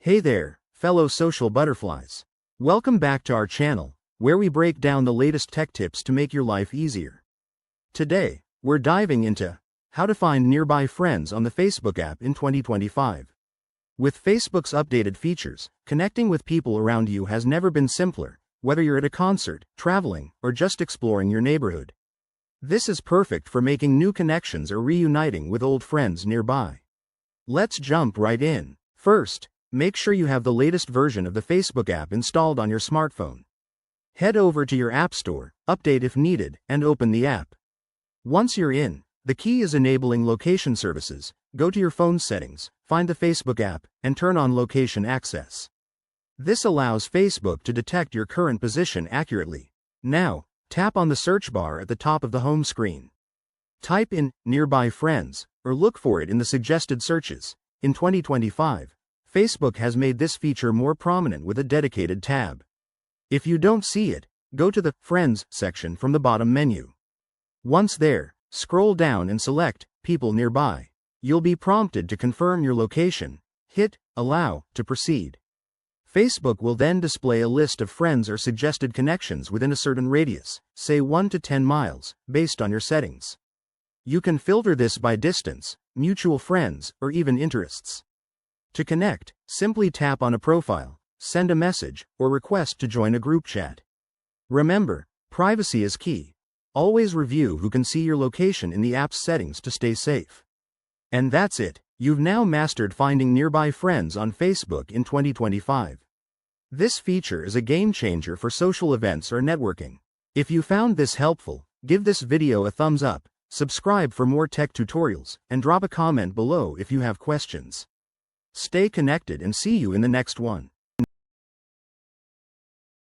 Hey there, fellow social butterflies. Welcome back to our channel, where we break down the latest tech tips to make your life easier. Today, we're diving into how to find nearby friends on the Facebook app in 2025. With Facebook's updated features, connecting with people around you has never been simpler, whether you're at a concert, traveling, or just exploring your neighborhood. This is perfect for making new connections or reuniting with old friends nearby. Let's jump right in. First, make sure you have the latest version of the Facebook app installed on your smartphone. Head over to your App Store, update if needed, and open the app. Once you're in, the key is enabling location services. Go to your phone settings, find the Facebook app, and turn on location access. This allows Facebook to detect your current position accurately. Now, tap on the search bar at the top of the home screen. Type in nearby friends, or look for it in the suggested searches. In 2025, Facebook has made this feature more prominent with a dedicated tab. If you don't see it, go to the Friends section from the bottom menu. Once there, scroll down and select People Nearby. You'll be prompted to confirm your location. Hit Allow to proceed. Facebook will then display a list of friends or suggested connections within a certain radius, say 1 to 10 miles, based on your settings. You can filter this by distance, mutual friends, or even interests. To connect, simply tap on a profile, send a message, or request to join a group chat. Remember, privacy is key. Always review who can see your location in the app's settings to stay safe. And that's it. You've now mastered finding nearby friends on Facebook in 2025. This feature is a game changer for social events or networking. If you found this helpful, give this video a thumbs up, subscribe for more tech tutorials, and drop a comment below if you have questions. Stay connected and see you in the next one.